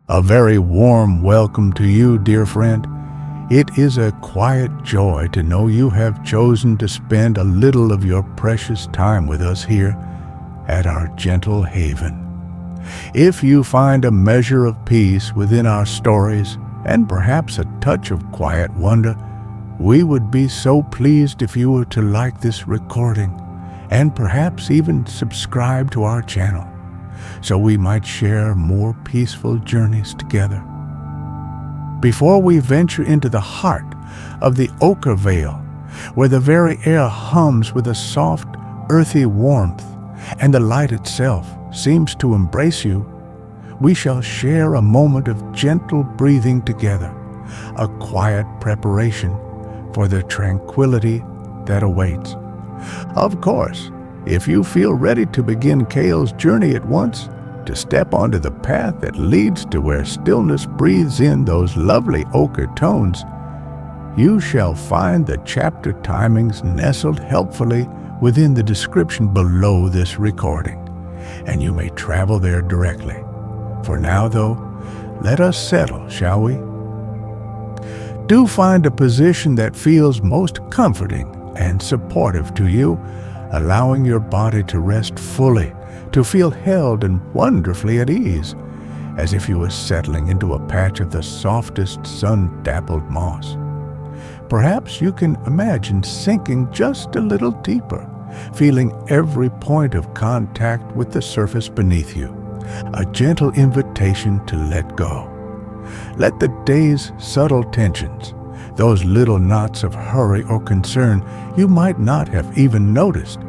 A very warm welcome to you, dear friend. It is a quiet joy to know you have chosen to spend a little of your precious time with us here at our gentle haven. If you find a measure of peace within our stories and perhaps a touch of quiet wonder, we would be so pleased if you were to like this recording and perhaps even subscribe to our channel, so we might share more peaceful journeys together. Before we venture into the heart of the Ochre Vale, where the very air hums with a soft, earthy warmth, and the light itself seems to embrace you, we shall share a moment of gentle breathing together, a quiet preparation for the tranquility that awaits. Of course, if you feel ready to begin Kael's journey at once, to step onto the path that leads to where stillness breathes in those lovely ochre tones, you shall find the chapter timings nestled helpfully within the description below this recording, and you may travel there directly. For now, though, let us settle, shall we? Do find a position that feels most comforting and supportive to you, allowing your body to rest fully, to feel held and wonderfully at ease, as if you were settling into a patch of the softest sun-dappled moss. Perhaps you can imagine sinking just a little deeper, feeling every point of contact with the surface beneath you, a gentle invitation to let go. Let the day's subtle tensions, those little knots of hurry or concern you might not have even noticed,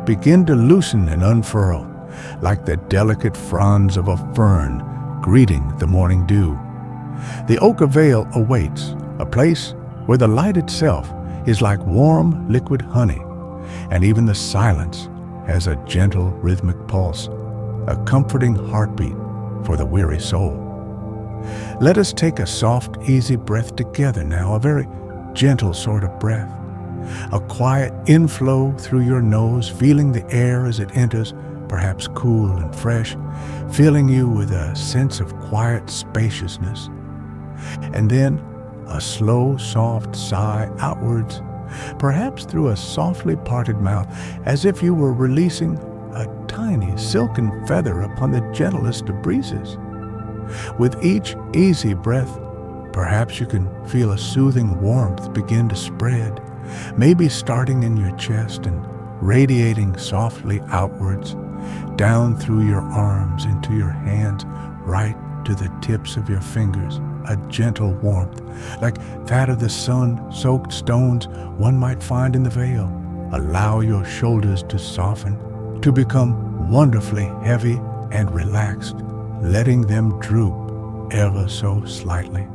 begin to loosen and unfurl, like the delicate fronds of a fern greeting the morning dew. The Ochre Vale awaits, a place where the light itself is like warm liquid honey, and even the silence has a gentle rhythmic pulse, a comforting heartbeat for the weary soul. Let us take a soft, easy breath together now, a very gentle sort of breath. A quiet inflow through your nose, feeling the air as it enters, perhaps cool and fresh, filling you with a sense of quiet spaciousness. And then a slow, soft sigh outwards, perhaps through a softly parted mouth, as if you were releasing a tiny silken feather upon the gentlest of breezes. With each easy breath, perhaps you can feel a soothing warmth begin to spread, maybe starting in your chest and radiating softly outwards, down through your arms, into your hands, right to the tips of your fingers, a gentle warmth, like that of the sun-soaked stones one might find in the vale. Allow your shoulders to soften, to become wonderfully heavy and relaxed, letting them droop ever so slightly.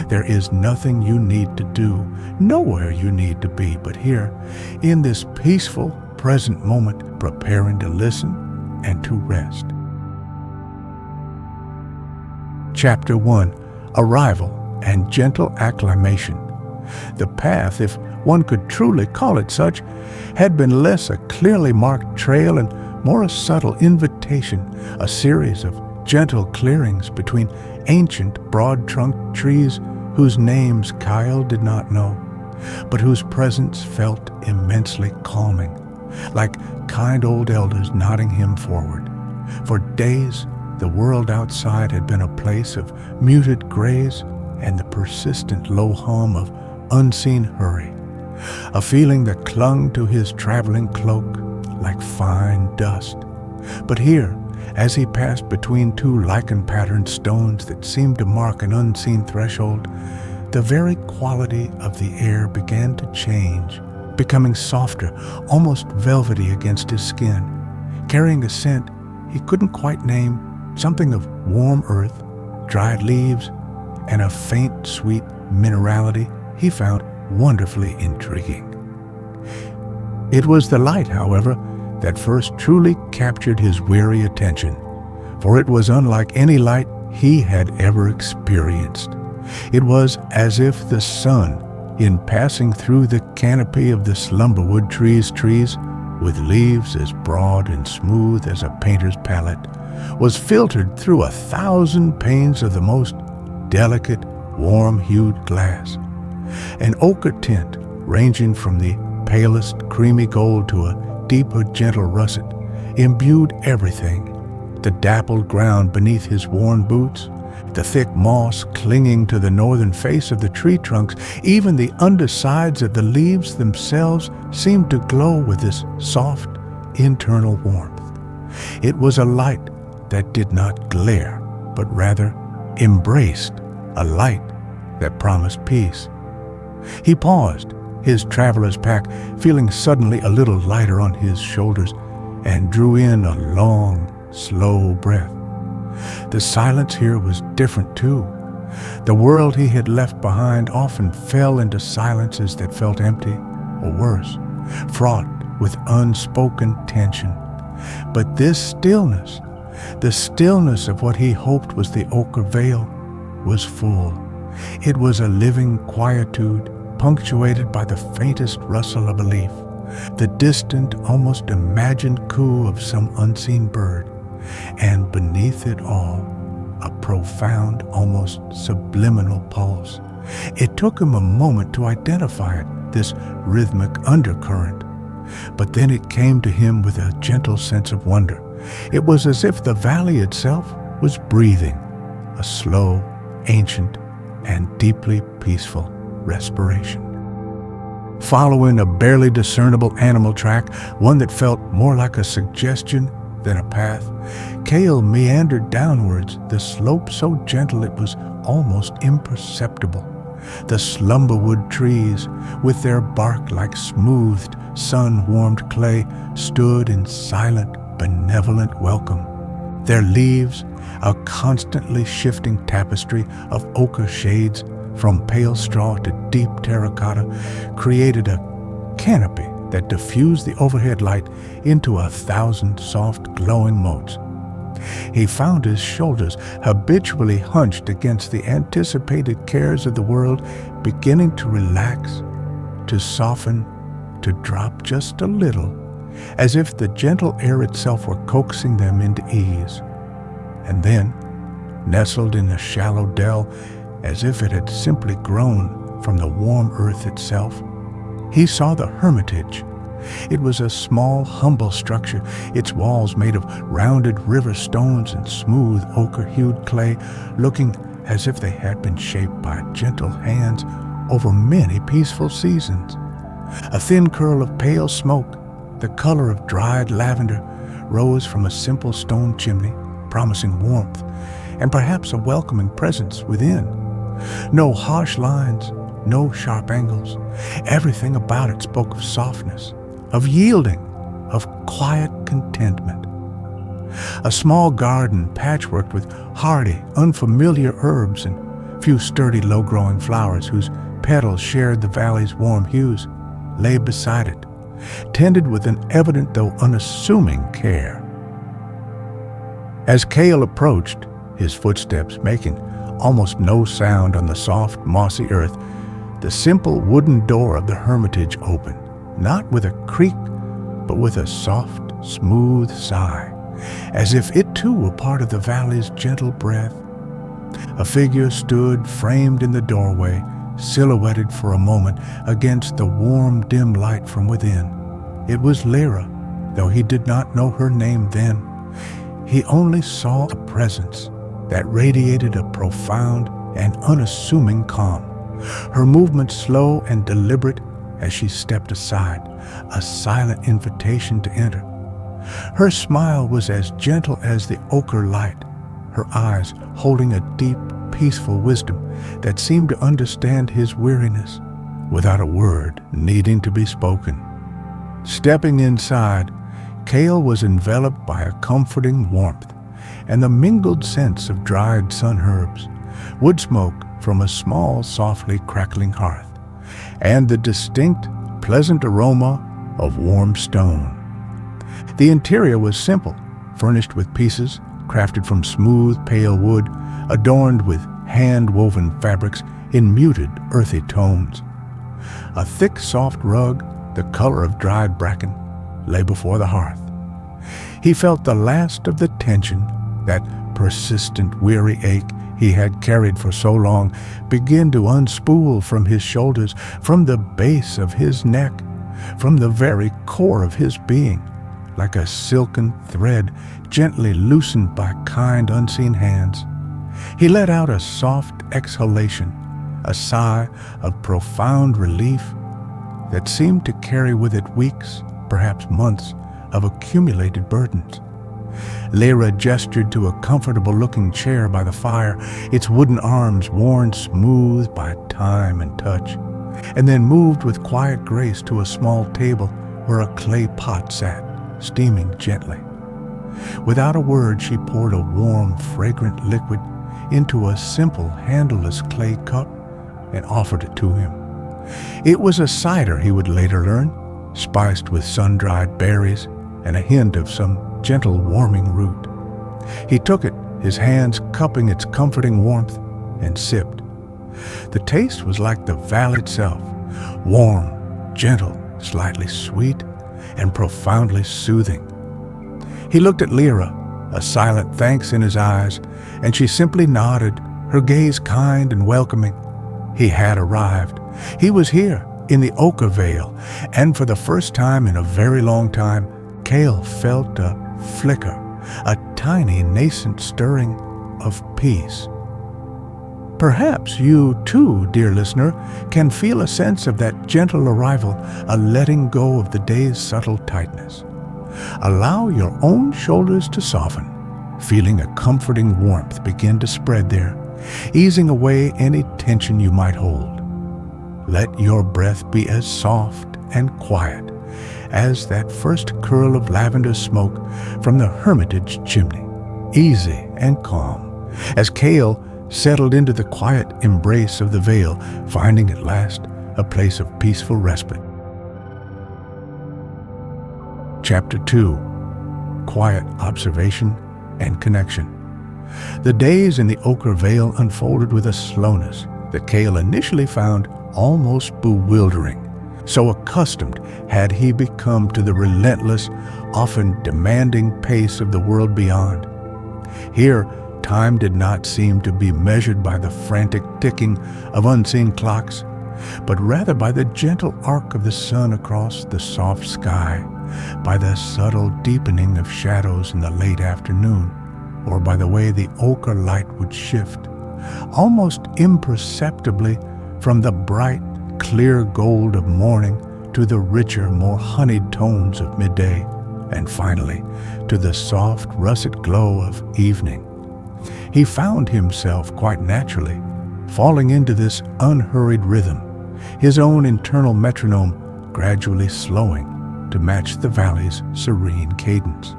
There is nothing you need to do, nowhere you need to be, but here, in this peaceful, present moment, preparing to listen and to rest. Chapter 1. Arrival and Gentle Acclimation. The path, if one could truly call it such, had been less a clearly marked trail and more a subtle invitation, a series of gentle clearings between ancient, broad-trunked trees whose names Kael did not know, but whose presence felt immensely calming, like kind old elders nodding him forward. For days, the world outside had been a place of muted grays and the persistent low hum of unseen hurry, a feeling that clung to his traveling cloak like fine dust. But here, as he passed between two lichen-patterned stones that seemed to mark an unseen threshold, the very quality of the air began to change, becoming softer, almost velvety against his skin, carrying a scent he couldn't quite name, something of warm earth, dried leaves, and a faint, sweet minerality he found wonderfully intriguing. It was the light, however, that first truly captured his weary attention, for it was unlike any light he had ever experienced. It was as if the sun, in passing through the canopy of the slumberwood trees, with leaves as broad and smooth as a painter's palette, was filtered through 1,000 panes of the most delicate, warm-hued glass. An ochre tint ranging from the palest creamy gold to a deeper, gentle russet imbued everything. The dappled ground beneath his worn boots, the thick moss clinging to the northern face of the tree trunks, even the undersides of the leaves themselves seemed to glow with this soft, internal warmth. It was a light that did not glare, but rather embraced, a light that promised peace. He paused, his traveler's pack feeling suddenly a little lighter on his shoulders, and drew in a long, slow breath. The silence here was different too. The world he had left behind often fell into silences that felt empty, or worse, fraught with unspoken tension. But this stillness, the stillness of what he hoped was the Ochre Vale, was full. It was a living quietude, punctuated by the faintest rustle of a leaf, the distant, almost imagined coo of some unseen bird, and beneath it all, a profound, almost subliminal pulse. It took him a moment to identify it, this rhythmic undercurrent. But then it came to him with a gentle sense of wonder. It was as if the valley itself was breathing, a slow, ancient, and deeply peaceful respiration. Following a barely discernible animal track, one that felt more like a suggestion than a path, Kael meandered downwards, the slope so gentle it was almost imperceptible. The slumberwood trees, with their bark like smoothed, sun-warmed clay, stood in silent, benevolent welcome. Their leaves, a constantly shifting tapestry of ochre shades, from pale straw to deep terracotta, created a canopy that diffused the overhead light into 1,000 soft, glowing motes. He found his shoulders, habitually hunched against the anticipated cares of the world, beginning to relax, to soften, to drop just a little, as if the gentle air itself were coaxing them into ease. And then, nestled in a shallow dell, as if it had simply grown from the warm earth itself, he saw the hermitage. It was a small, humble structure, its walls made of rounded river stones and smooth ochre-hued clay, looking as if they had been shaped by gentle hands over many peaceful seasons. A thin curl of pale smoke, the color of dried lavender, rose from a simple stone chimney, promising warmth and perhaps a welcoming presence within. No harsh lines, no sharp angles. Everything about it spoke of softness, of yielding, of quiet contentment. A small garden patchworked with hardy, unfamiliar herbs and few sturdy, low-growing flowers whose petals shared the valley's warm hues, lay beside it, tended with an evident though unassuming care. As Kael approached, his footsteps making almost no sound on the soft, mossy earth, the simple wooden door of the hermitage opened, not with a creak, but with a soft, smooth sigh, as if it too were part of the valley's gentle breath. A figure stood framed in the doorway, silhouetted for a moment against the warm, dim light from within. It was Lyra, though he did not know her name then. He only saw a presence that radiated a profound and unassuming calm, her movement slow and deliberate as she stepped aside, a silent invitation to enter. Her smile was as gentle as the ochre light, her eyes holding a deep, peaceful wisdom that seemed to understand his weariness without a word needing to be spoken. Stepping inside, Kael was enveloped by a comforting warmth and the mingled scents of dried sun herbs, wood smoke from a small, softly crackling hearth, and the distinct, pleasant aroma of warm stone. The interior was simple, furnished with pieces crafted from smooth, pale wood, adorned with hand-woven fabrics in muted, earthy tones. A thick, soft rug, the color of dried bracken, lay before the hearth. He felt the last of the tension That persistent, weary ache he had carried for so long began to unspool from his shoulders, from the base of his neck, from the very core of his being, like a silken thread gently loosened by kind, unseen hands. He let out a soft exhalation, a sigh of profound relief that seemed to carry with it weeks, perhaps months, of accumulated burdens. Lyra gestured to a comfortable-looking chair by the fire, its wooden arms worn smooth by time and touch, and then moved with quiet grace to a small table where a clay pot sat, steaming gently. Without a word, she poured a warm, fragrant liquid into a simple, handleless clay cup and offered it to him. It was a cider, he would later learn, spiced with sun-dried berries and a hint of some gentle warming root. He took it, his hands cupping its comforting warmth, and sipped. The taste was like the vale itself, warm, gentle, slightly sweet, and profoundly soothing. He looked at Lyra, a silent thanks in his eyes, and she simply nodded, her gaze kind and welcoming. He had arrived. He was here, in the Ochre Vale, and for the first time in a very long time, Kael felt a flicker, a tiny nascent stirring of peace. Perhaps you too, dear listener, can feel a sense of that gentle arrival, a letting go of the day's subtle tightness. Allow your own shoulders to soften, feeling a comforting warmth begin to spread there, easing away any tension you might hold. Let your breath be as soft and quiet as that first curl of lavender smoke from the hermitage chimney, easy and calm, as Kael settled into the quiet embrace of the vale, finding at last a place of peaceful respite. Chapter 2. Quiet Observation and Connection. The days in the Ochre Vale unfolded with a slowness that Kael initially found almost bewildering. So accustomed had he become to the relentless, often demanding pace of the world beyond. Here, time did not seem to be measured by the frantic ticking of unseen clocks, but rather by the gentle arc of the sun across the soft sky, by the subtle deepening of shadows in the late afternoon, or by the way the ochre light would shift, almost imperceptibly, from the bright, clear gold of morning to the richer, more honeyed tones of midday, and finally to the soft, russet glow of evening. He found himself quite naturally falling into this unhurried rhythm, his own internal metronome gradually slowing to match the valley's serene cadence.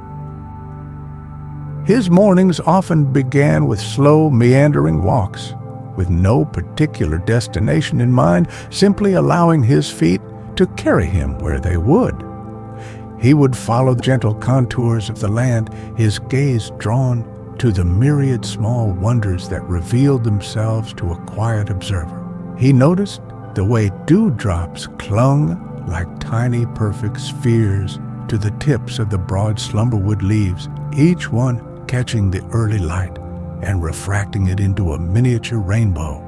His mornings often began with slow, meandering walks, with no particular destination in mind, simply allowing his feet to carry him where they would. He would follow the gentle contours of the land, his gaze drawn to the myriad small wonders that revealed themselves to a quiet observer. He noticed the way dewdrops clung like tiny perfect spheres to the tips of the broad slumberwood leaves, each one catching the early light and refracting it into a miniature rainbow.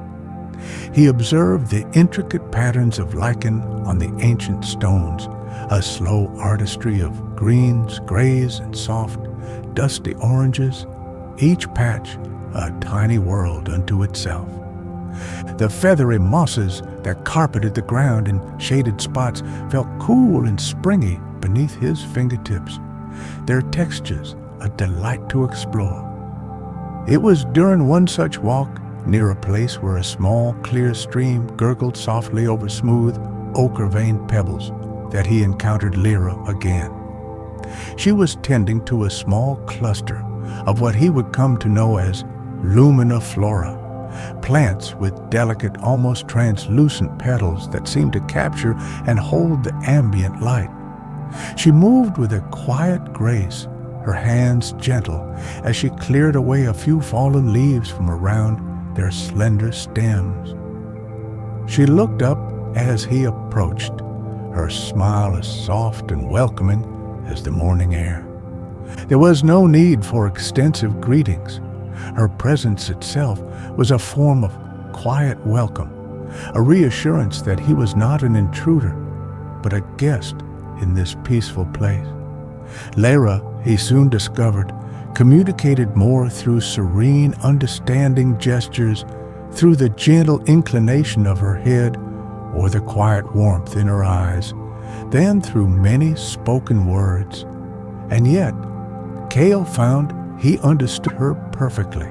He observed the intricate patterns of lichen on the ancient stones, a slow artistry of greens, grays, and soft, dusty oranges, each patch a tiny world unto itself. The feathery mosses that carpeted the ground in shaded spots felt cool and springy beneath his fingertips, their textures a delight to explore. It was during one such walk, near a place where a small, clear stream gurgled softly over smooth, ochre-veined pebbles, that he encountered Lyra again. She was tending to a small cluster of what he would come to know as Lumina-flora, plants with delicate, almost translucent petals that seemed to capture and hold the ambient light. She moved with a quiet grace, her hands gentle, as she cleared away a few fallen leaves from around their slender stems. She looked up as he approached, her smile as soft and welcoming as the morning air. There was no need for extensive greetings. Her presence itself was a form of quiet welcome, a reassurance that he was not an intruder, but a guest in this peaceful place. Lyra, he soon discovered, communicated more through serene, understanding gestures, through the gentle inclination of her head or the quiet warmth in her eyes, than through many spoken words. And yet, Kael found he understood her perfectly.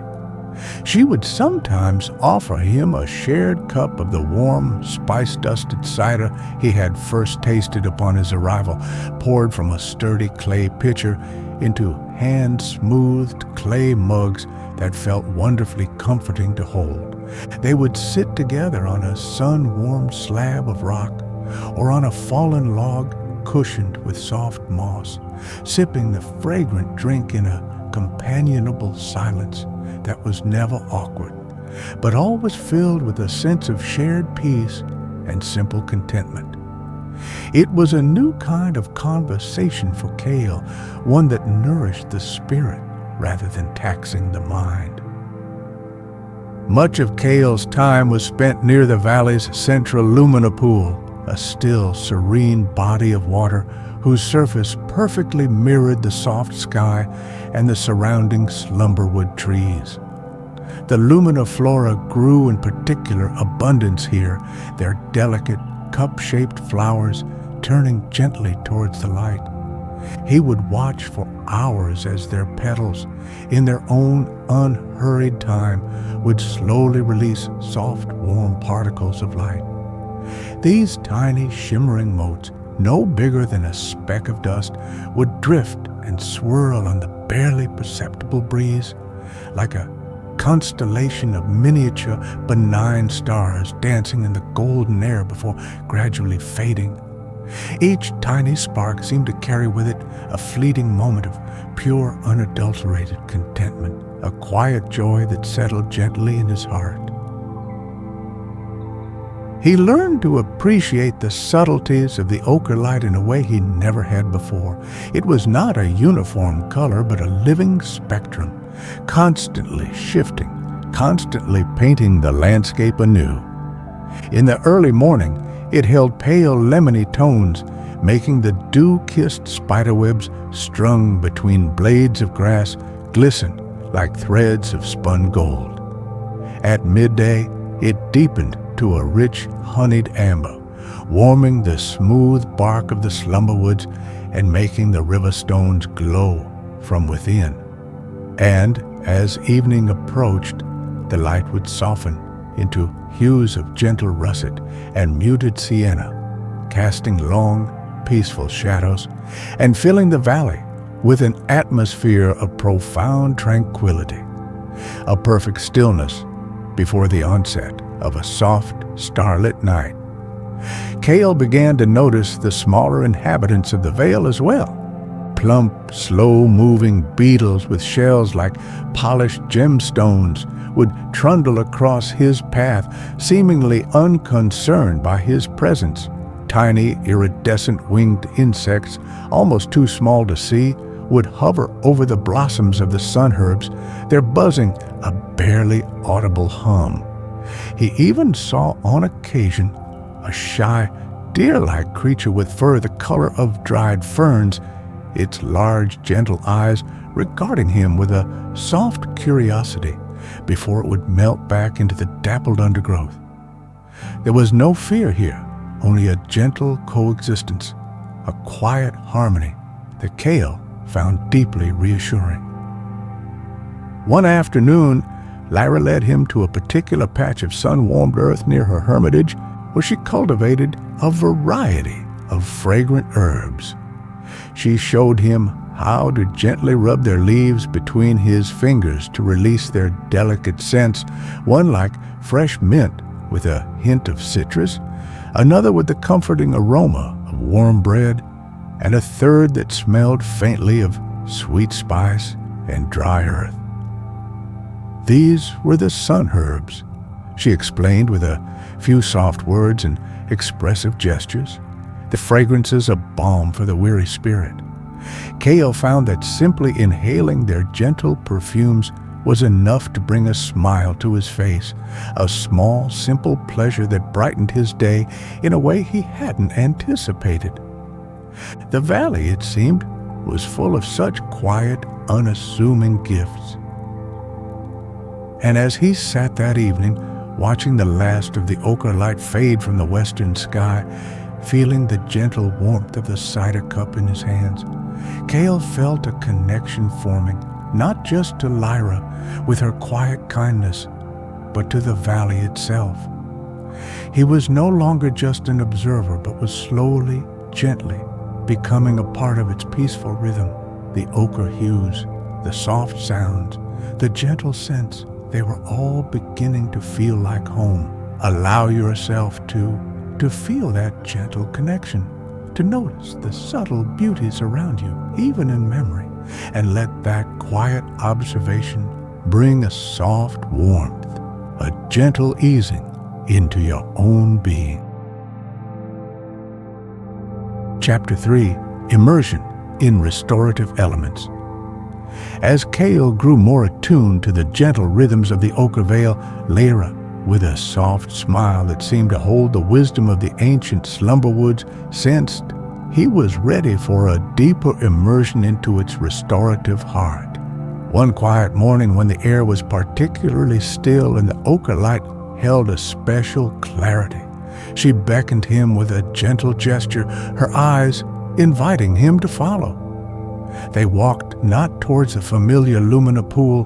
She would sometimes offer him a shared cup of the warm, spice-dusted cider he had first tasted upon his arrival, poured from a sturdy clay pitcher into hand-smoothed clay mugs that felt wonderfully comforting to hold. They would sit together on a sun-warmed slab of rock or on a fallen log cushioned with soft moss, sipping the fragrant drink in a companionable silence that was never awkward, but always filled with a sense of shared peace and simple contentment. It was a new kind of conversation for Kael, one that nourished the spirit rather than taxing the mind. Much of Kael's time was spent near the valley's central Lumina pool, a still, serene body of water whose surface perfectly mirrored the soft sky and the surrounding slumberwood trees. The Lumina-flora grew in particular abundance here, their delicate, cup-shaped flowers turning gently towards the light. He would watch for hours as their petals, in their own unhurried time, would slowly release soft, warm particles of light. These tiny, shimmering motes, no bigger than a speck of dust, would drift and swirl on the barely perceptible breeze, like a constellation of miniature, benign stars dancing in the golden air before gradually fading. Each tiny spark seemed to carry with it a fleeting moment of pure, unadulterated contentment, a quiet joy that settled gently in his heart. He learned to appreciate the subtleties of the ochre light in a way he never had before. It was not a uniform color, but a living spectrum, constantly shifting, constantly painting the landscape anew. In the early morning, it held pale lemony tones, making the dew-kissed spiderwebs strung between blades of grass glisten like threads of spun gold. At midday, it deepened to a rich, honeyed amber, warming the smooth bark of the slumberwoods and making the river stones glow from within. And as evening approached, the light would soften into hues of gentle russet and muted sienna, casting long, peaceful shadows and filling the valley with an atmosphere of profound tranquility, a perfect stillness before the onset of a soft, starlit night. Kael began to notice the smaller inhabitants of the vale as well. Plump, slow-moving beetles with shells like polished gemstones would trundle across his path, seemingly unconcerned by his presence. Tiny, iridescent winged insects, almost too small to see, would hover over the blossoms of the sunherbs, their buzzing a barely audible hum. He even saw on occasion a shy, deer-like creature with fur the color of dried ferns, its large, gentle eyes regarding him with a soft curiosity before it would melt back into the dappled undergrowth. There was no fear here, only a gentle coexistence, a quiet harmony that Kael found deeply reassuring. One afternoon, Lyra led him to a particular patch of sun-warmed earth near her hermitage where she cultivated a variety of fragrant herbs. She showed him how to gently rub their leaves between his fingers to release their delicate scents, one like fresh mint with a hint of citrus, another with the comforting aroma of warm bread, and a third that smelled faintly of sweet spice and dry earth. These were the sun herbs, she explained with a few soft words and expressive gestures, the fragrances of balm for the weary spirit, Kael found that simply inhaling their gentle perfumes was enough to bring a smile to his face, a small, simple pleasure that brightened his day in a way he hadn't anticipated. The valley, it seemed, was full of such quiet, unassuming gifts. And as he sat that evening, watching the last of the ochre light fade from the western sky, feeling the gentle warmth of the cider cup in his hands, Kael felt a connection forming, not just to Lyra with her quiet kindness, but to the valley itself. He was no longer just an observer, but was slowly, gently becoming a part of its peaceful rhythm. The ochre hues, the soft sounds, the gentle scents, they were all beginning to feel like home. Allow yourself to feel that gentle connection, to notice the subtle beauties around you, even in memory, and let that quiet observation bring a soft warmth, a gentle easing into your own being. Chapter 3, Immersion in Restorative Elements. As Kael grew more attuned to the gentle rhythms of the Ochre Vale, Lyra, with a soft smile that seemed to hold the wisdom of the ancient slumberwoods, sensed he was ready for a deeper immersion into its restorative heart. One quiet morning when the air was particularly still and the ochre light held a special clarity, she beckoned him with a gentle gesture, her eyes inviting him to follow. They walked not towards the familiar Lumina pool,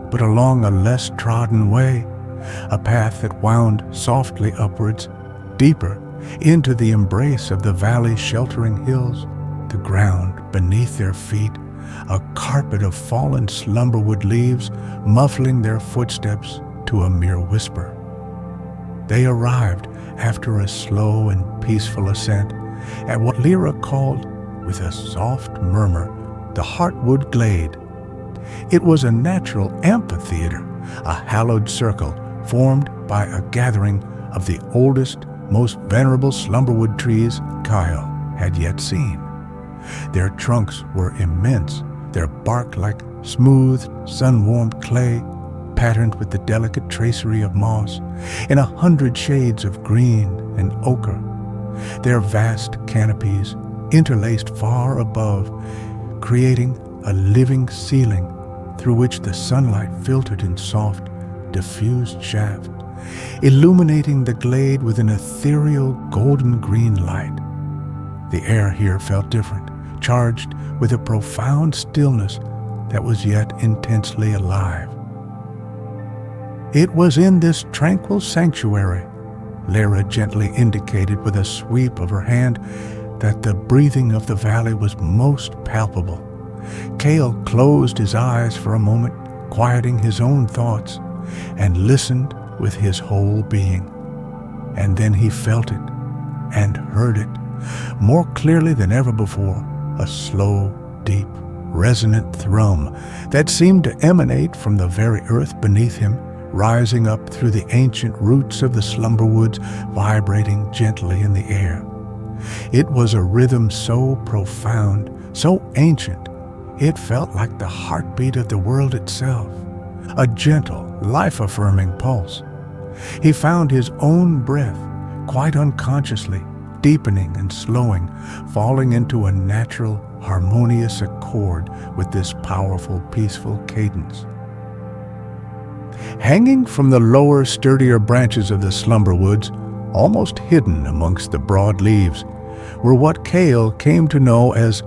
but along a less trodden way, a path that wound softly upwards, deeper into the embrace of the valley's sheltering hills, the ground beneath their feet, a carpet of fallen slumberwood leaves muffling their footsteps to a mere whisper. They arrived after a slow and peaceful ascent at what Lyra called, with a soft murmur, the Heartwood Glade. It was a natural amphitheater, a hallowed circle formed by a gathering of the oldest, most venerable slumberwood trees Kael had yet seen. Their trunks were immense, their bark like smooth, sun-warmed clay, patterned with the delicate tracery of moss, in 100 shades of green and ochre. Their vast canopies interlaced far above, creating a living ceiling through which the sunlight filtered in soft, diffused shaft, illuminating the glade with an ethereal golden-green light. The air here felt different, charged with a profound stillness that was yet intensely alive. It was in this tranquil sanctuary, Lyra gently indicated with a sweep of her hand, that the breathing of the valley was most palpable. Kael closed his eyes for a moment, quieting his own thoughts, and listened with his whole being. And then he felt it and heard it more clearly than ever before, a slow, deep, resonant thrum that seemed to emanate from the very earth beneath him, rising up through the ancient roots of the slumberwoods, vibrating gently in the air. It was a rhythm so profound, so ancient, it felt like the heartbeat of the world itself, a gentle, life-affirming pulse. He found his own breath, quite unconsciously, deepening and slowing, falling into a natural, harmonious accord with this powerful, peaceful cadence. Hanging from the lower, sturdier branches of the slumberwoods, almost hidden amongst the broad leaves, were what Kael came to know as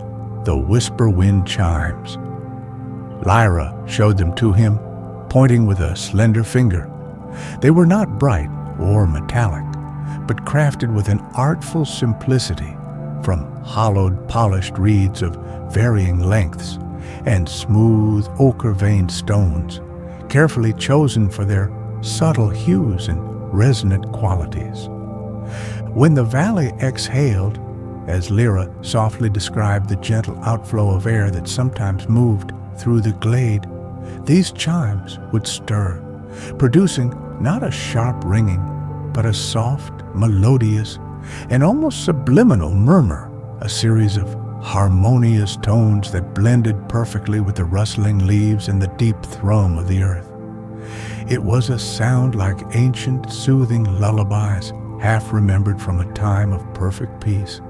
the whisper wind chimes. Lyra showed them to him, pointing with a slender finger. They were not bright or metallic, but crafted with an artful simplicity from hollowed, polished reeds of varying lengths and smooth, ochre-veined stones, carefully chosen for their subtle hues and resonant qualities. When the valley exhaled, as Lyra softly described the gentle outflow of air that sometimes moved through the glade, these chimes would stir, producing not a sharp ringing, but a soft, melodious, and almost subliminal murmur, a series of harmonious tones that blended perfectly with the rustling leaves and the deep thrum of the earth. It was a sound like ancient, soothing lullabies, half remembered from a time of perfect peace,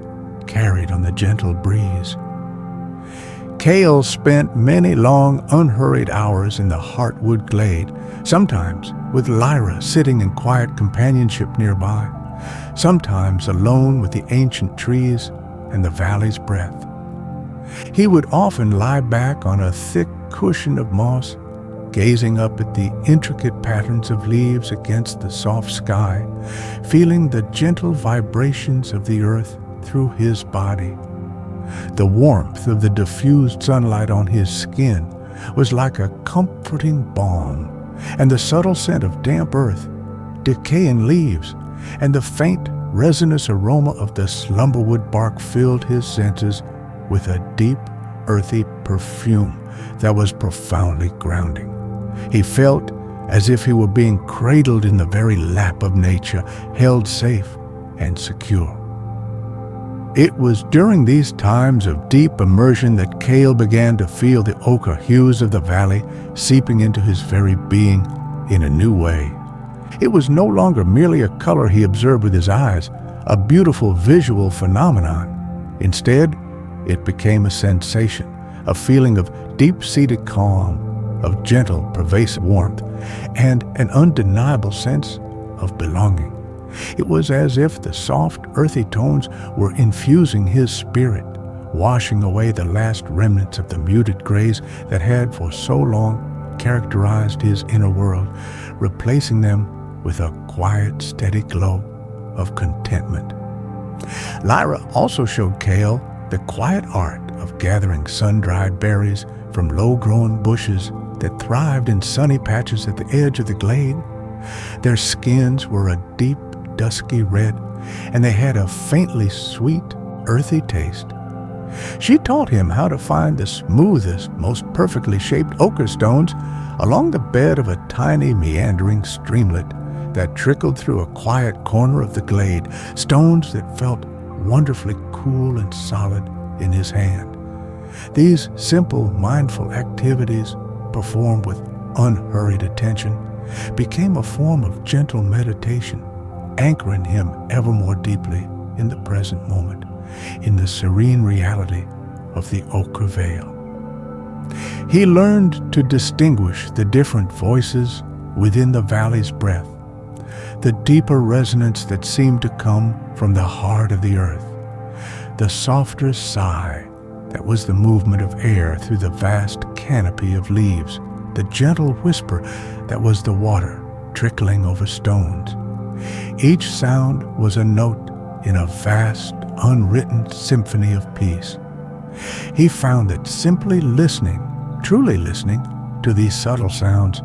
carried on the gentle breeze. Kael spent many long, unhurried hours in the heartwood glade, sometimes with Lyra sitting in quiet companionship nearby, sometimes alone with the ancient trees and the valley's breath. He would often lie back on a thick cushion of moss, gazing up at the intricate patterns of leaves against the soft sky, feeling the gentle vibrations of the earth through his body. The warmth of the diffused sunlight on his skin was like a comforting balm, and the subtle scent of damp earth, decaying leaves, and the faint, resinous aroma of the slumberwood bark filled his senses with a deep, earthy perfume that was profoundly grounding. He felt as if he were being cradled in the very lap of nature, held safe and secure. It was during these times of deep immersion that Kael began to feel the ochre hues of the valley seeping into his very being in a new way. It was no longer merely a color he observed with his eyes, a beautiful visual phenomenon. Instead, it became a sensation, a feeling of deep-seated calm, of gentle, pervasive warmth, and an undeniable sense of belonging. It was as if the soft, earthy tones were infusing his spirit, washing away the last remnants of the muted grays that had for so long characterized his inner world, replacing them with a quiet, steady glow of contentment. Lyra also showed Kael the quiet art of gathering sun-dried berries from low-growing bushes that thrived in sunny patches at the edge of the glade. Their skins were a deep, dusky red, and they had a faintly sweet, earthy taste. She taught him how to find the smoothest, most perfectly shaped ochre stones along the bed of a tiny, meandering streamlet that trickled through a quiet corner of the glade, stones that felt wonderfully cool and solid in his hand. These simple, mindful activities, performed with unhurried attention, became a form of gentle meditation, anchoring him ever more deeply in the present moment, in the serene reality of the Ochre Vale. He learned to distinguish the different voices within the valley's breath, the deeper resonance that seemed to come from the heart of the earth, the softer sigh that was the movement of air through the vast canopy of leaves, the gentle whisper that was the water trickling over stones. Each sound was a note in a vast, unwritten symphony of peace. He found that simply listening, truly listening to these subtle sounds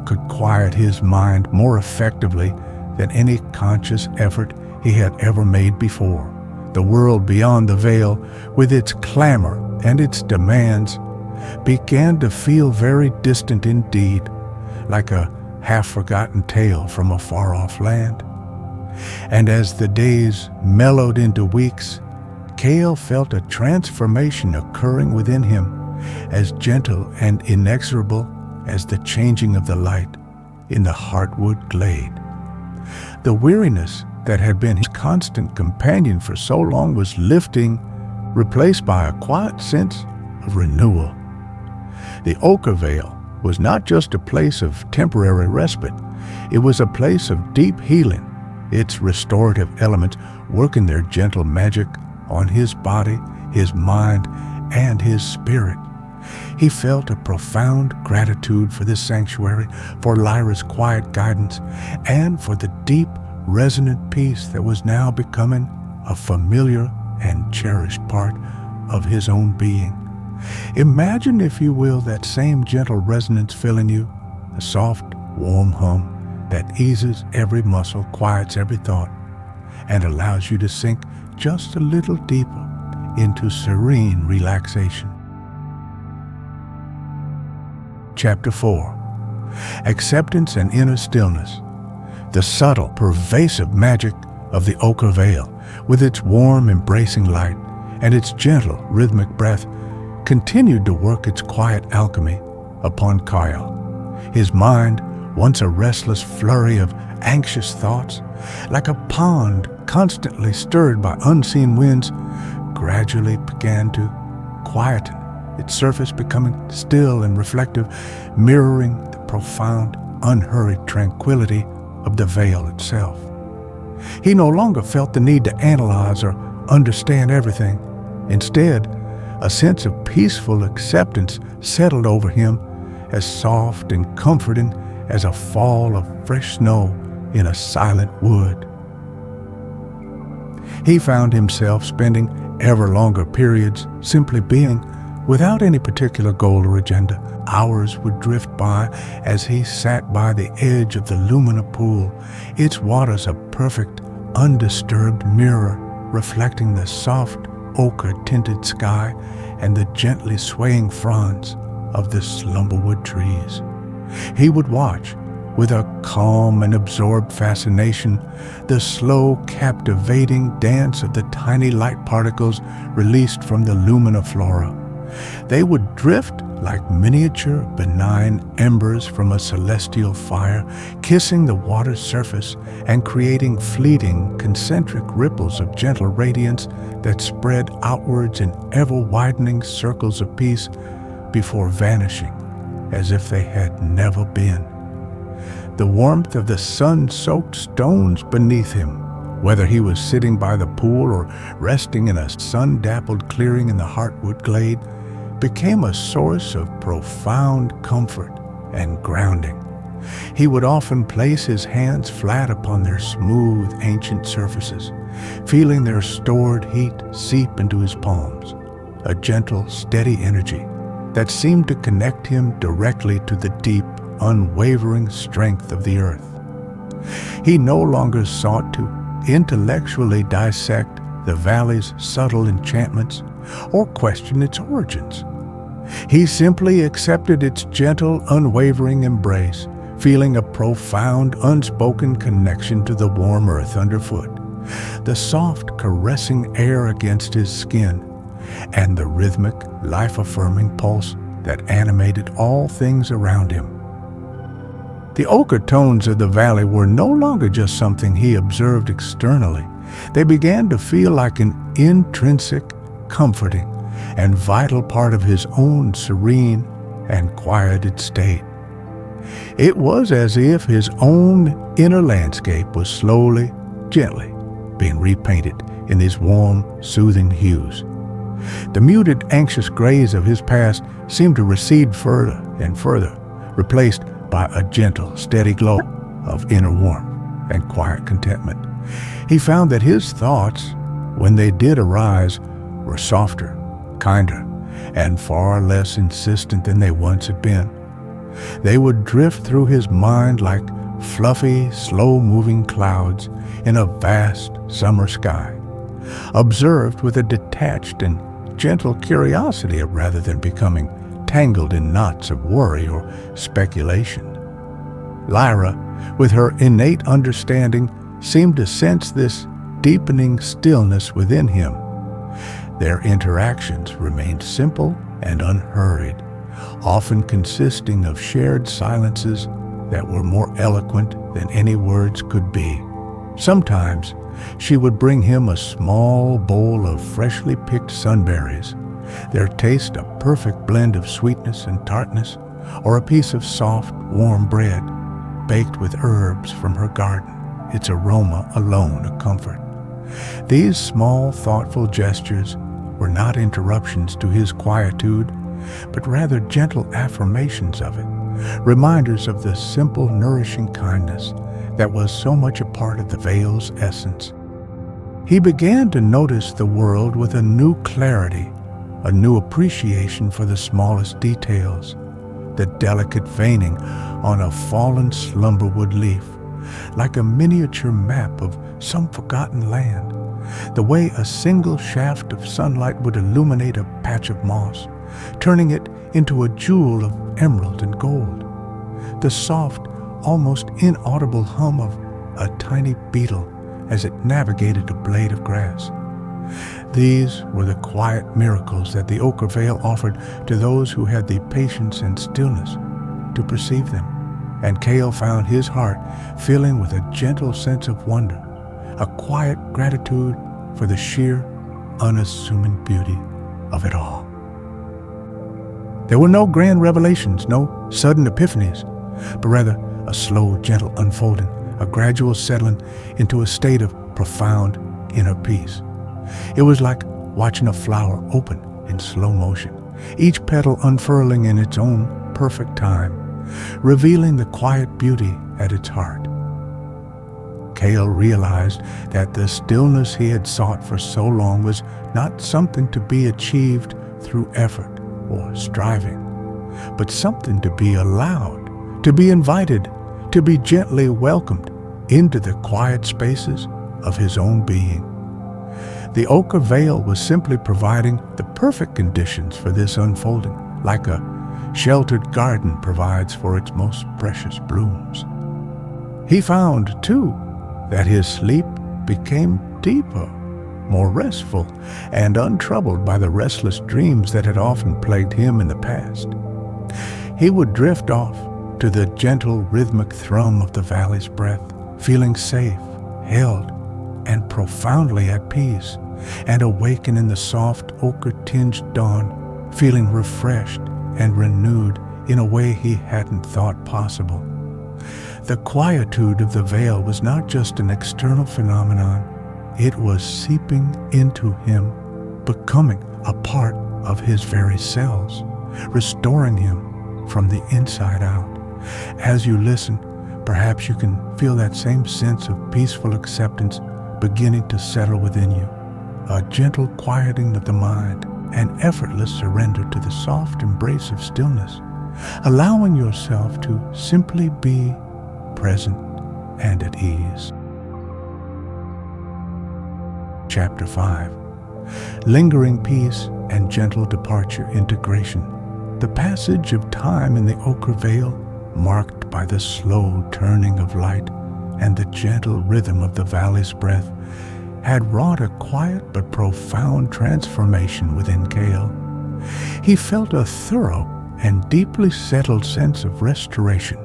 could quiet his mind more effectively than any conscious effort he had ever made before. The world beyond the veil, with its clamor and its demands, began to feel very distant indeed, like a half-forgotten tale from a far-off land. And as the days mellowed into weeks, Kael felt a transformation occurring within him, as gentle and inexorable as the changing of the light in the heartwood glade. The weariness that had been his constant companion for so long was lifting, replaced by a quiet sense of renewal. The Ochre Vale was not just a place of temporary respite. It was a place of deep healing, its restorative elements working their gentle magic on his body, his mind, and his spirit. He felt a profound gratitude for this sanctuary, for Lyra's quiet guidance, and for the deep, resonant peace that was now becoming a familiar and cherished part of his own being. Imagine, if you will, that same gentle resonance filling you, a soft, warm hum that eases every muscle, quiets every thought, and allows you to sink just a little deeper into serene relaxation. Chapter 4. Acceptance and Inner Stillness. The subtle, pervasive magic of the Ochre Vale, with its warm, embracing light, and its gentle, rhythmic breath continued to work its quiet alchemy upon Kael. His mind, once a restless flurry of anxious thoughts, like a pond constantly stirred by unseen winds, gradually began to quieten, its surface becoming still and reflective, mirroring the profound, unhurried tranquility of the Vale itself. He no longer felt the need to analyze or understand everything. Instead, a sense of peaceful acceptance settled over him, as soft and comforting as a fall of fresh snow in a silent wood. He found himself spending ever longer periods simply being, without any particular goal or agenda. Hours would drift by as he sat by the edge of the Lumina pool, its waters a perfect, undisturbed mirror reflecting the soft, ochre-tinted sky and the gently swaying fronds of the slumberwood trees. He would watch, with a calm and absorbed fascination, the slow, captivating dance of the tiny light particles released from the Lumina-flora. They would drift like miniature, benign embers from a celestial fire, kissing the water's surface and creating fleeting, concentric ripples of gentle radiance that spread outwards in ever-widening circles of peace before vanishing as if they had never been. The warmth of the sun-soaked stones beneath him, whether he was sitting by the pool or resting in a sun-dappled clearing in the heartwood glade, became a source of profound comfort and grounding. He would often place his hands flat upon their smooth, ancient surfaces, feeling their stored heat seep into his palms, a gentle, steady energy that seemed to connect him directly to the deep, unwavering strength of the earth. He no longer sought to intellectually dissect the valley's subtle enchantments or question its origins. He simply accepted its gentle, unwavering embrace, feeling a profound, unspoken connection to the warm earth underfoot, the soft, caressing air against his skin, and the rhythmic, life-affirming pulse that animated all things around him. The ochre tones of the valley were no longer just something he observed externally. They began to feel like an intrinsic, comforting, and vital part of his own serene and quieted state. It was as if his own inner landscape was slowly, gently being repainted in these warm, soothing hues. The muted, anxious grays of his past seemed to recede further and further, replaced by a gentle, steady glow of inner warmth and quiet contentment. He found that his thoughts, when they did arise, were softer, kinder, and far less insistent than they once had been. They would drift through his mind like fluffy, slow-moving clouds in a vast summer sky, observed with a detached and gentle curiosity rather than becoming tangled in knots of worry or speculation. Lyra, with her innate understanding, seemed to sense this deepening stillness within him. Their interactions remained simple and unhurried, often consisting of shared silences that were more eloquent than any words could be. Sometimes she would bring him a small bowl of freshly picked sunberries, their taste a perfect blend of sweetness and tartness, or a piece of soft, warm bread baked with herbs from her garden, its aroma alone a comfort. These small, thoughtful gestures were not interruptions to his quietude, but rather gentle affirmations of it, reminders of the simple, nourishing kindness that was so much a part of the Vale's essence. He began to notice the world with a new clarity, a new appreciation for the smallest details, the delicate veining on a fallen slumberwood leaf, like a miniature map of some forgotten land, the way a single shaft of sunlight would illuminate a patch of moss, turning it into a jewel of emerald and gold, the soft, almost inaudible hum of a tiny beetle as it navigated a blade of grass, These were the quiet miracles that the Ochre Vale offered to those who had the patience and stillness to perceive them. And Kael found his heart filling with a gentle sense of wonder, a quiet gratitude for the sheer, unassuming beauty of it all. There were no grand revelations, no sudden epiphanies, but rather a slow, gentle unfolding, a gradual settling into a state of profound inner peace. It was like watching a flower open in slow motion, each petal unfurling in its own perfect time, revealing the quiet beauty at its heart. Kael realized that the stillness he had sought for so long was not something to be achieved through effort or striving, but something to be allowed, to be invited, to be gently welcomed into the quiet spaces of his own being. The Ochre Vale was simply providing the perfect conditions for this unfolding, like a sheltered garden provides for its most precious blooms. He found, too, that his sleep became deeper, more restful, and untroubled by the restless dreams that had often plagued him in the past. He would drift off to the gentle rhythmic thrum of the valley's breath, feeling safe, held, and profoundly at peace, and awaken in the soft ochre-tinged dawn, feeling refreshed and renewed in a way he hadn't thought possible. The quietude of the vale was not just an external phenomenon, it was seeping into him, becoming a part of his very cells, restoring him from the inside out. As you listen, perhaps you can feel that same sense of peaceful acceptance beginning to settle within you, a gentle quieting of the mind, an effortless surrender to the soft embrace of stillness, allowing yourself to simply be present and at ease. Chapter 5. Lingering peace and gentle departure integration. The passage of time in the Ochre Vale, marked by the slow turning of light and the gentle rhythm of the valley's breath, had wrought a quiet but profound transformation within Kael. He felt a thorough and deeply settled sense of restoration,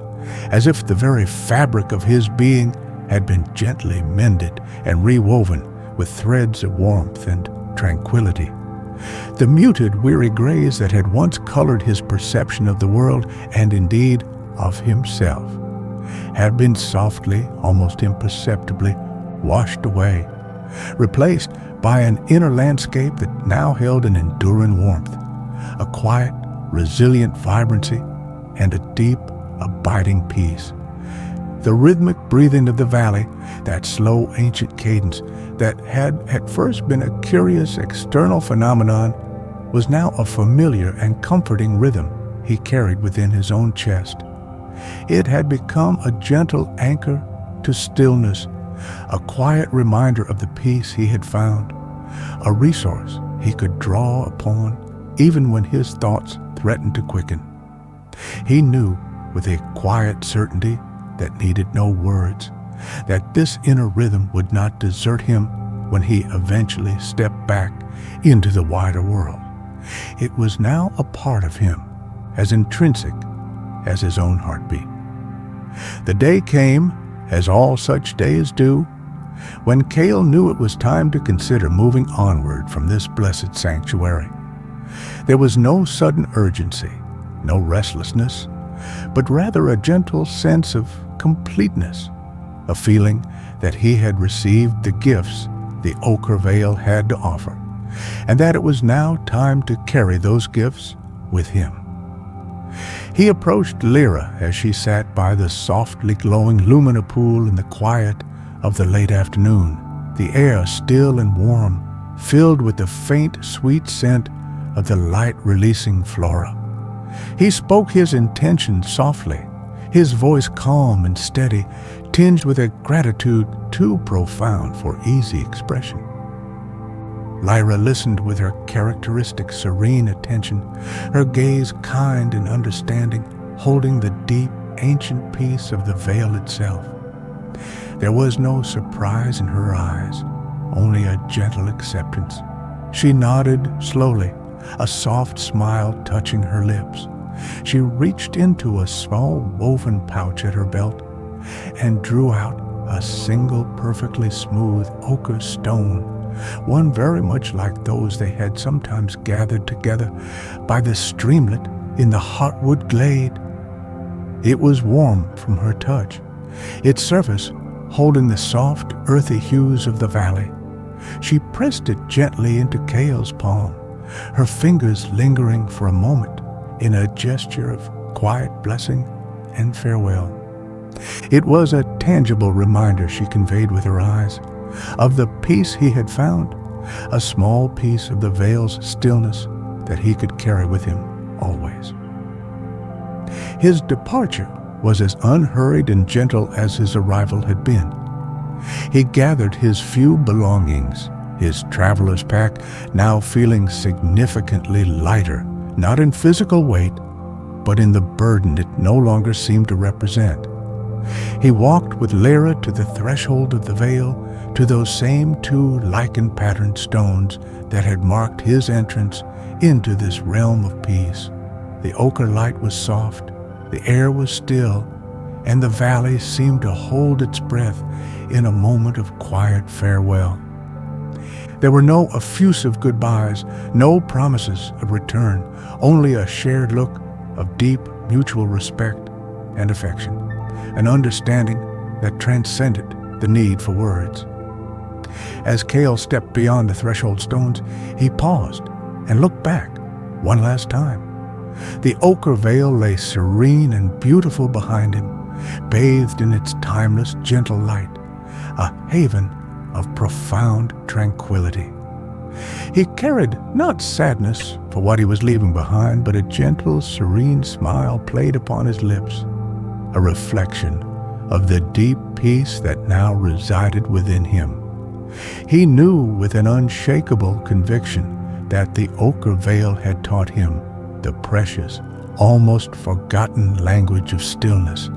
as if the very fabric of his being had been gently mended and rewoven with threads of warmth and tranquility. The muted, weary grays that had once colored his perception of the world, and indeed of himself, had been softly, almost imperceptibly, washed away, replaced by an inner landscape that now held an enduring warmth, a quiet, resilient vibrancy, and a deep, abiding peace. The rhythmic breathing of the valley, that slow, ancient cadence that had at first been a curious external phenomenon, was now a familiar and comforting rhythm he carried within his own chest. It had become a gentle anchor to stillness, a quiet reminder of the peace he had found, a resource he could draw upon even when his thoughts threatened to quicken. He knew with a quiet certainty that needed no words that this inner rhythm would not desert him when he eventually stepped back into the wider world. It was now a part of him, as intrinsic as his own heartbeat. The day came, as all such days do, when Kael knew it was time to consider moving onward from this blessed sanctuary. There was no sudden urgency, no restlessness, but rather a gentle sense of completeness, a feeling that he had received the gifts the Ochre Vale had to offer, and that it was now time to carry those gifts with him. He approached Lyra as she sat by the softly glowing Lumina pool in the quiet of the late afternoon, the air still and warm, filled with the faint, sweet scent of the light-releasing flora. He spoke his intention softly, his voice calm and steady, tinged with a gratitude too profound for easy expression. Lyra listened with her characteristic serene attention, her gaze kind and understanding, holding the deep, ancient peace of the vale itself. There was no surprise in her eyes, only a gentle acceptance. She nodded slowly, a soft smile touching her lips. She reached into a small woven pouch at her belt and drew out a single perfectly smooth ochre stone, one very much like those they had sometimes gathered together by the streamlet in the hotwood glade. It was warm from her touch, its surface holding the soft, earthy hues of the valley. She pressed it gently into Kael's palm, her fingers lingering for a moment in a gesture of quiet blessing and farewell. It was a tangible reminder, she conveyed with her eyes, of the peace he had found, a small piece of the Vale's stillness that he could carry with him always. His departure was as unhurried and gentle as his arrival had been. He gathered his few belongings, his traveler's pack now feeling significantly lighter, not in physical weight, but in the burden it no longer seemed to represent. He walked with Lyra to the threshold of the Vale, to those same two lichen-patterned stones that had marked his entrance into this realm of peace. The ochre light was soft, the air was still, and the valley seemed to hold its breath in a moment of quiet farewell. There were no effusive goodbyes, no promises of return, only a shared look of deep mutual respect and affection, an understanding that transcended the need for words. As Kael stepped beyond the threshold stones, he paused and looked back one last time. The Ochre Vale lay serene and beautiful behind him, bathed in its timeless, gentle light, a haven of profound tranquility. He carried not sadness for what he was leaving behind, but a gentle, serene smile played upon his lips, a reflection of the deep peace that now resided within him. He knew with an unshakable conviction that the Ochre Vale had taught him the precious, almost forgotten language of stillness,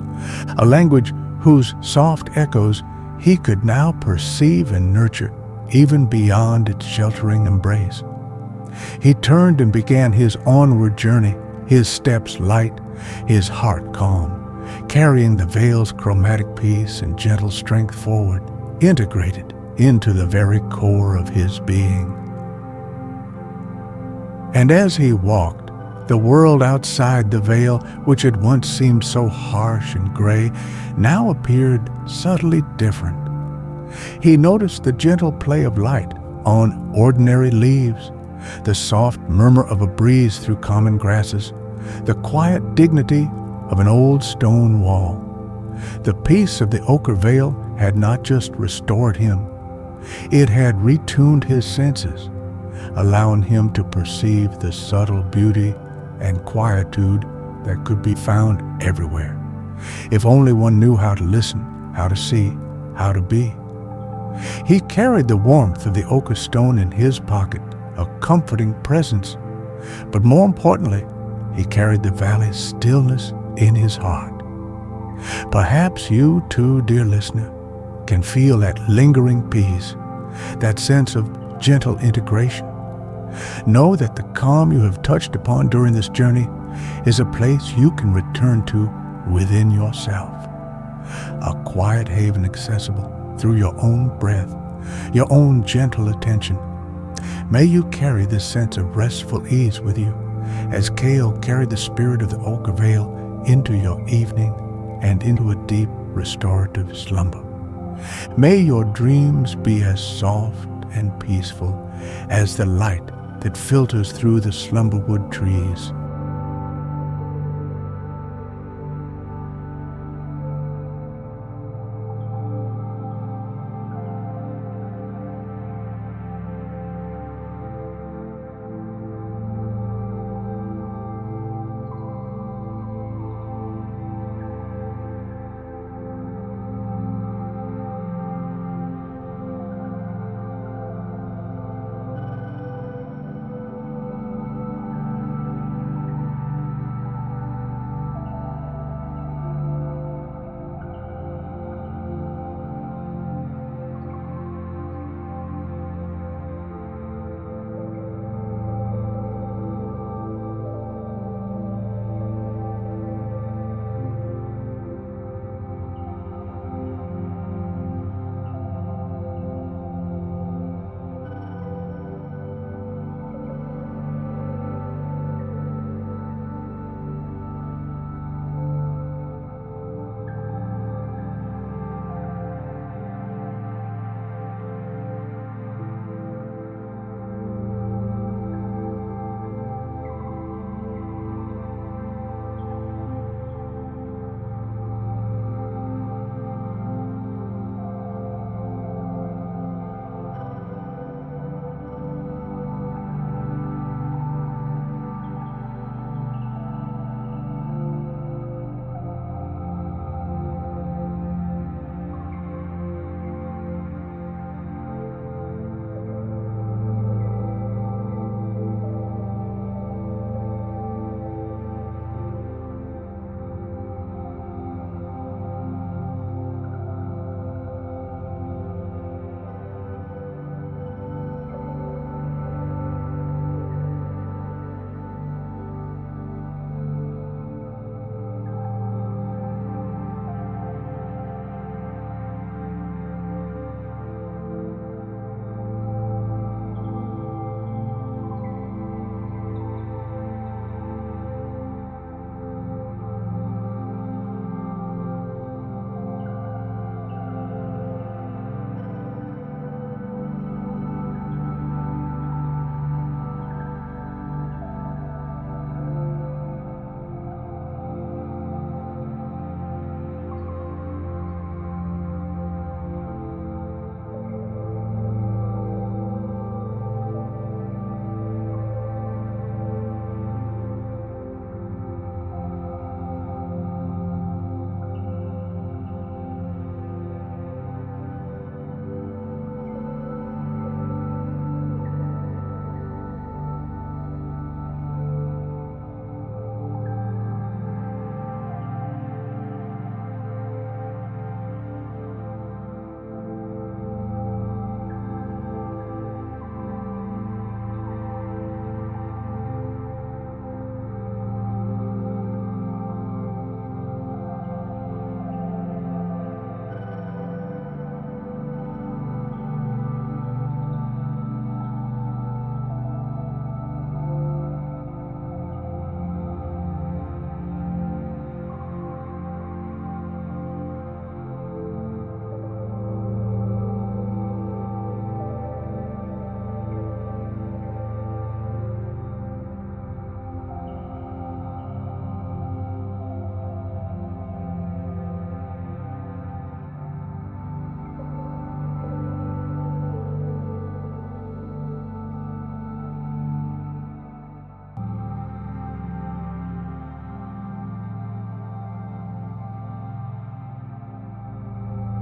a language whose soft echoes he could now perceive and nurture even beyond its sheltering embrace. He turned and began his onward journey, his steps light, his heart calm, carrying the Vale's chromatic peace and gentle strength forward, integrated into the very core of his being. And as he walked, the world outside the Vale, which had once seemed so harsh and gray, now appeared subtly different. He noticed the gentle play of light on ordinary leaves, the soft murmur of a breeze through common grasses, the quiet dignity of an old stone wall. The peace of the Ochre Vale had not just restored him, it had retuned his senses, allowing him to perceive the subtle beauty and quietude that could be found everywhere, if only one knew how to listen, how to see, how to be. He carried the warmth of the ochre stone in his pocket, a comforting presence, but more importantly, he carried the valley's stillness in his heart. Perhaps you too, dear listener, can feel that lingering peace, that sense of gentle integration. Know that the calm you have touched upon during this journey is a place you can return to within yourself, a quiet haven accessible through your own breath, your own gentle attention. May you carry this sense of restful ease with you, as Kael carried the spirit of the Ochre Vale into your evening and into a deep restorative slumber. May your dreams be as soft and peaceful as the light that filters through the slumberwood trees.